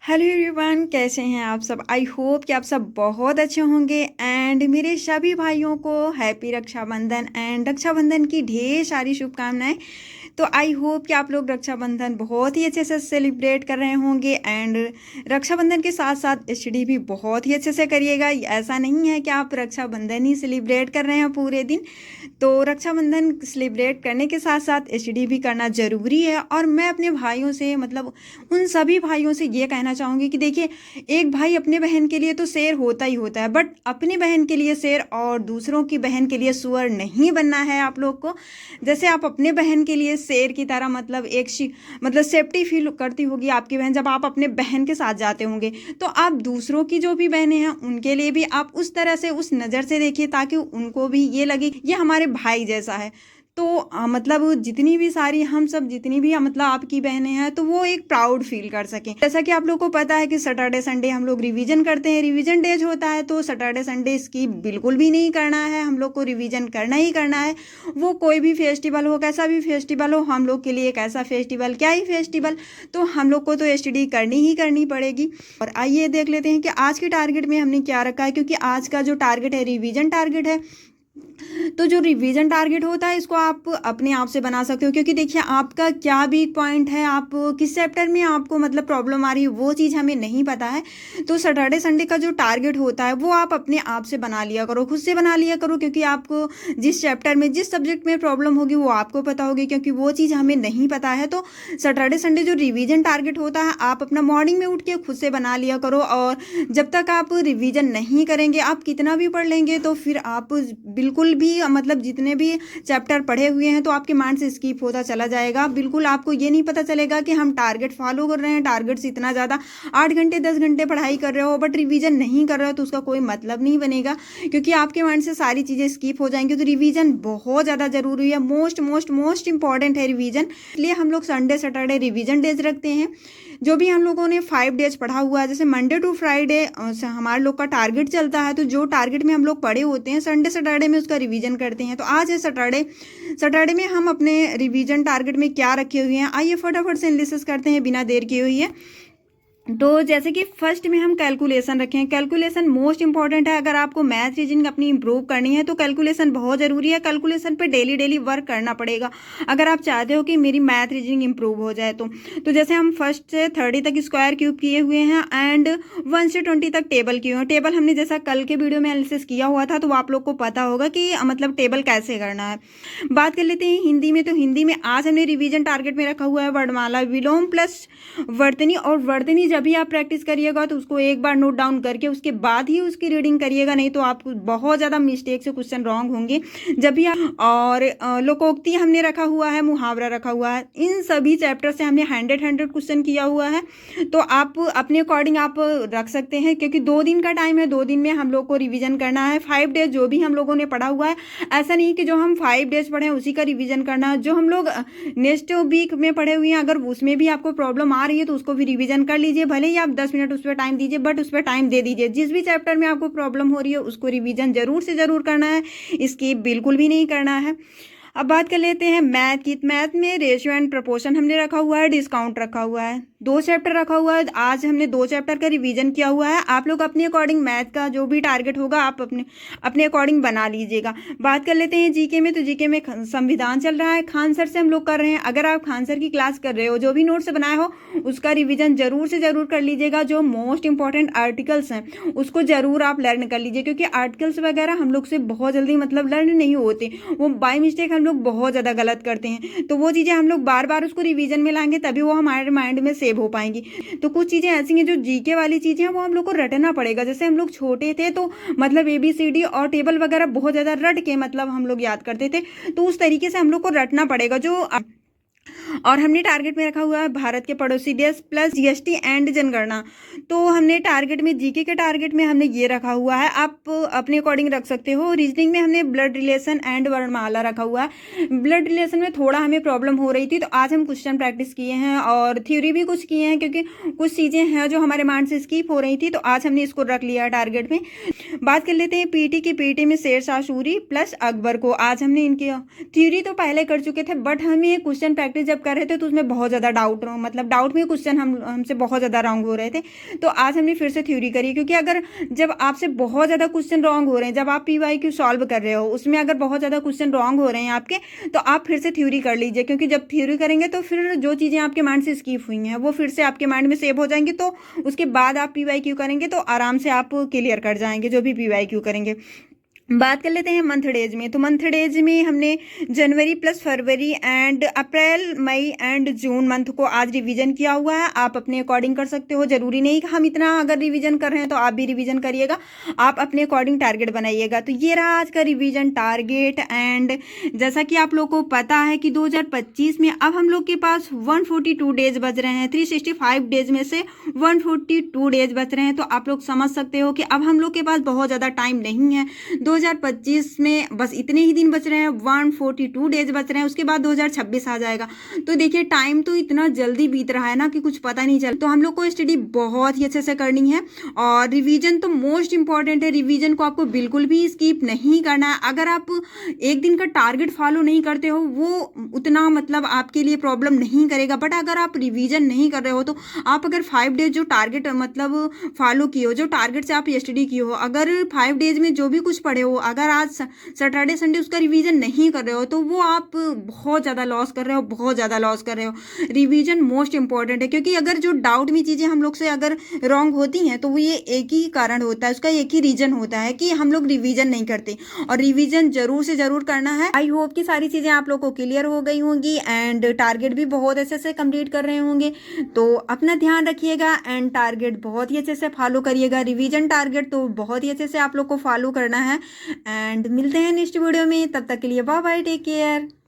Hello everyone, कैसे हैं आप सब। आई होप कि आप सब बहुत अच्छे होंगे एंड मेरे सभी भाइयों को हैप्पी रक्षाबंधन एंड रक्षाबंधन की ढेर सारी शुभकामनाएं। तो आई होप कि आप लोग रक्षाबंधन बहुत ही अच्छे से सेलिब्रेट कर रहे होंगे एंड रक्षाबंधन के साथ साथ एचडी भी बहुत ही अच्छे से करिएगा। ऐसा नहीं है कि आप रक्षाबंधन ही सेलिब्रेट कर रहे हैं पूरे दिन। तो रक्षाबंधन सेलिब्रेट करने के साथ साथ एचडी भी करना ज़रूरी है। और मैं अपने भाइयों से मतलब उन सभी भाइयों से ये कहना चाहूँगी कि देखिए, एक भाई अपने बहन के लिए तो शेर होता ही होता है, बट अपनी बहन के लिए शेर और दूसरों की बहन के लिए सुअर नहीं बनना है आप लोग को। जैसे आप अपने बहन के लिए शेर की तरह मतलब मतलब सेफ्टी फील करती होगी आपकी बहन जब आप अपने बहन के साथ जाते होंगे, तो आप दूसरों की जो भी बहनें हैं उनके लिए भी आप उस तरह से उस नज़र से देखिए ताकि उनको भी ये लगे ये हमारे भाई जैसा है। तो मतलब जितनी भी सारी हम सब जितनी भी मतलब आपकी बहनें हैं तो वो एक प्राउड फील कर सकें। जैसा कि आप लोग को पता है कि सैटरडे संडे हम लोग रिवीजन करते हैं, रिवीजन डेज होता है, तो सैटरडे संडे इसकी बिल्कुल भी नहीं करना है, हम लोग को रिवीजन करना ही करना है। वो कोई भी फेस्टिवल हो, कैसा भी फेस्टिवल हो, हम लोग के लिए कैसा फेस्टिवल क्या ही फेस्टिवल, तो हम लोग को तो एसटीडी करनी ही करनी पड़ेगी। और आइए देख लेते हैं कि आज के टारगेट में हमने क्या रखा है, क्योंकि आज का जो टारगेट है रिवीजन टारगेट है। तो जो रिवीजन टारगेट होता है इसको आप अपने आप से बना सकते हो, क्योंकि देखिए आपका क्या वीक पॉइंट है, आप किस चैप्टर में आपको मतलब प्रॉब्लम आ रही है वो चीज़ हमें नहीं पता है। तो सैटरडे संडे का जो टारगेट होता है वो आप अपने आप से बना लिया करो, खुद से बना लिया करो, क्योंकि आपको जिस चैप्टर में जिस सब्जेक्ट में प्रॉब्लम होगी वो आपको पता होगी, क्योंकि वो चीज़ हमें नहीं पता है। तो सैटरडे संडे जो रिवीजन टारगेट होता है आप अपना मॉर्निंग में उठ के खुद से बना लिया करो। और जब तक आप रिवीजन नहीं करेंगे, आप कितना भी पढ़ लेंगे तो फिर आप बिल्कुल भी मतलब जितने भी चैप्टर पढ़े हुए हैं तो आपके माइंड से स्किप होता चला जाएगा। बिल्कुल आपको ये नहीं पता चलेगा कि हम टारगेट फॉलो कर रहे हैं, टारगेट से इतना ज़्यादा 8 घंटे 10 घंटे पढ़ाई कर रहे हो बट रिवीजन नहीं कर रहे हो, तो उसका कोई मतलब नहीं बनेगा, क्योंकि आपके माइंड से सारी चीज़ें स्किप हो जाएंगी। तो रिवीजन बहुत ज़्यादा ज़रूरी है, मोस्ट मोस्ट मोस्ट इंपॉर्टेंट है रिवीजन। इसलिए हम लोग संडे सैटरडे रिवीजन डेज रखते हैं। जो भी हम लोगों ने 5 डेज पढ़ा हुआ है, जैसे मंडे टू फ्राइडे हमारे लोग का टारगेट चलता है, तो जो टारगेट में हम लोग पढ़े होते हैं संडे सैटरडे में उसका रिवीजन करते हैं। तो आज है सैटरडे में हम अपने रिवीजन टारगेट में क्या रखे हुए हैं, आइए फटाफट से एनालिसिस करते हैं बिना देर किए हुए। तो जैसे कि फर्स्ट में हम कैलकुलेशन रखें। कैलकुलेशन मोस्ट इंपॉर्टेंट है। अगर आपको मैथ रीजनिंग अपनी इंप्रूव करनी है तो कैलकुलेशन बहुत ज़रूरी है। कैलकुलेशन पे डेली वर्क करना पड़ेगा अगर आप चाहते हो कि मेरी मैथ रीजनिंग इंप्रूव हो जाए। तो जैसे हम फर्स्ट से 30 तक स्क्वायर क्यूब किए हुए हैं एंड 1 से 20 तक टेबल किए हुए हैं। टेबल हमने जैसा कल के वीडियो में एनालिसिस किया हुआ था, तो आप लोग को पता होगा कि मतलब टेबल कैसे करना है। बात कर लेते हैं हिंदी में। तो हिंदी में आज हमने रिविजन टारगेट में रखा हुआ है वर्णमाला, विलोम प्लस वर्तनी। और वर्तनी जब भी आप प्रैक्टिस करिएगा तो उसको एक बार नोट डाउन करके उसके बाद ही उसकी रीडिंग करिएगा, नहीं तो आपको बहुत ज़्यादा मिस्टेक से क्वेश्चन रॉन्ग होंगे जब भी आप। और लोकोक्ति हमने रखा हुआ है, मुहावरा रखा हुआ है। इन सभी चैप्टर से हमने 100 क्वेश्चन किया हुआ है। तो आप अपने अकॉर्डिंग आप रख सकते हैं, क्योंकि 2 दिन का टाइम है, 2 दिन में हम लोग को रिविजन करना है। 5 डेज जो भी हम लोगों ने पढ़ा हुआ है, ऐसा नहीं कि जो हम 5 डेज पढ़े हैं उसी का रिविजन करना है। जो हम लोग नेक्स्ट वीक में पढ़े हुए हैं, अगर उसमें भी आपको प्रॉब्लम आ रही है तो उसको भी रिविजन कर लीजिए। भले ही आप 10 मिनट उस पर टाइम दीजिए, बट उस पर टाइम दे दीजिए। जिस भी चैप्टर में आपको प्रॉब्लम हो रही है उसको रिवीजन जरूर से जरूर करना है, स्किप बिल्कुल भी नहीं करना है। अब बात कर लेते हैं मैथ की। मैथ में रेशियो एंड प्रपोर्शन हमने रखा हुआ है, डिस्काउंट रखा हुआ है, 2 चैप्टर रखा हुआ है। आज हमने 2 चैप्टर का रिवीजन किया हुआ है। आप लोग अपने अकॉर्डिंग मैथ का जो भी टारगेट होगा आप अपने अकॉर्डिंग बना लीजिएगा। बात कर लेते हैं जीके में। तो जीके में संविधान चल रहा है, खान सर से हम लोग कर रहे हैं। अगर आप खान सर की क्लास कर रहे हो, जो भी नोट्स बनाए हो उसका रिविजन जरूर से जरूर कर लीजिएगा। जो मोस्ट इंपॉर्टेंट आर्टिकल्स हैं उसको जरूर आप लर्न कर लीजिए, क्योंकि आर्टिकल्स वगैरह हम लोग से बहुत जल्दी मतलब लर्न नहीं होते, वो बाय मिस्टेक हम लोग बहुत ज़्यादा गलत करते हैं। तो वो चीज़ें हम लोग बार बार उसको रिवीजन में लाएंगे तभी वो हमारे माइंड में सेव हो पाएंगी। तो कुछ चीज़ें ऐसी हैं जो जीके वाली चीज़ें हैं वो हम लोग को रटना पड़ेगा। जैसे हम लोग छोटे थे तो मतलब ABCD और टेबल वगैरह बहुत ज़्यादा रट के मतलब हम लोग याद करते थे, तो उस तरीके से हम लोग को रटना पड़ेगा। और हमने टारगेट में रखा हुआ है भारत के पड़ोसी देश प्लस GST एंड जनगणना। तो हमने टारगेट में जीके के टारगेट में हमने ये रखा हुआ है, आप अपने अकॉर्डिंग रख सकते हो। रीजनिंग में हमने ब्लड रिलेशन एंड वर्णमाला रखा हुआ है। ब्लड रिलेशन में थोड़ा हमें प्रॉब्लम हो रही थी, तो आज हम क्वेश्चन प्रैक्टिस किए हैं और थ्योरी भी कुछ किए हैं, क्योंकि कुछ चीज़ें हैं जो हमारे माइंड से स्किप हो रही थी, तो आज हमने इसको रख लिया टारगेट में। बात कर लेते हैं पीटी की। पीटी में शेरशाह सूरी प्लस अकबर को आज हमने इनकी थ्योरी तो पहले कर चुके थे, बट हमें क्वेश्चन प्रैक्टिस जब कर रहे थे तो उसमें बहुत ज़्यादा डाउट में क्वेश्चन हमसे बहुत ज़्यादा रॉन्ग हो रहे थे। तो आज हमने फिर से थ्योरी करी, क्योंकि अगर जब आपसे बहुत ज़्यादा क्वेश्चन रॉन्ग हो रहे हैं, जब आप PYQ सॉल्व कर रहे हो उसमें अगर बहुत ज़्यादा क्वेश्चन रॉन्ग हो रहे हैं आपके, तो आप फिर से थ्योरी कर लीजिए, क्योंकि जब थ्योरी करेंगे तो फिर जो चीज़ें आपके माइंड से स्किप हुई हैं वो फिर से आपके माइंड में सेव हो जाएंगी। तो उसके बाद आप PYQ करेंगे तो आराम से आप क्लियर कर जाएंगे जो भी PYQ करेंगे। बात कर लेते हैं मंथ डेज में। तो मंथ डेज में हमने जनवरी प्लस फरवरी एंड अप्रैल मई एंड जून मंथ को आज रिवीजन किया हुआ है। आप अपने अकॉर्डिंग कर सकते हो, जरूरी नहीं कि हम इतना अगर रिवीजन कर रहे हैं तो आप भी रिवीजन करिएगा, आप अपने अकॉर्डिंग टारगेट बनाइएगा। तो ये रहा आज का रिवीजन टारगेट। एंड जैसा कि आप लोग को पता है कि 2025 में अब हम लोग के पास 142 डेज बच रहे हैं, 365 डेज में से 142 डेज बच रहे हैं। तो आप लोग समझ सकते हो कि अब हम लोग के पास बहुत ज़्यादा टाइम नहीं है। 2025 में बस इतने ही दिन बच रहे हैं, 142 डेज बच रहे हैं, उसके बाद 2026 आ जाएगा। तो देखिए टाइम तो इतना जल्दी बीत रहा है ना कि कुछ पता नहीं चल। तो हम लोग को स्टडी बहुत ही अच्छे से करनी है और रिवीजन तो मोस्ट इंपॉर्टेंट है। रिवीजन को आपको बिल्कुल भी स्किप नहीं करना है। अगर आप एक दिन का टारगेट फॉलो नहीं करते हो वो उतना मतलब आपके लिए प्रॉब्लम नहीं करेगा, बट अगर आप रिवीजन नहीं कर रहे हो तो आप अगर 5 डेज जो टारगेट मतलब फॉलो किए हो, जो टारगेट से आप स्टडी किए हो, अगर 5 डेज में जो भी कुछ पढ़े हो, अगर आज सैटरडे संडे उसका रिवीजन नहीं कर रहे हो तो वो आप बहुत ज़्यादा लॉस कर रहे हो, बहुत ज़्यादा लॉस कर रहे हो। रिवीजन मोस्ट इंपॉर्टेंट है, क्योंकि अगर जो डाउट में चीज़ें हम लोग से अगर रॉन्ग होती हैं तो वो ये एक ही कारण होता है, उसका एक ही रीजन होता है कि हम लोग रिवीजन नहीं करते। और रिवीजन जरूर से जरूर करना है। आई होप कि सारी चीज़ें आप लोग को क्लियर हो गई होंगी एंड टारगेट भी बहुत अच्छे से कंप्लीट कर रहे होंगे। तो अपना ध्यान रखिएगा एंड टारगेट बहुत ही अच्छे से फॉलो करिएगा। रिवीजन टारगेट तो बहुत ही अच्छे से आप लोग को फॉलो करना है। एंड मिलते हैं नेक्स्ट वीडियो में, तब तक के लिए बाय बाय, टेक केयर।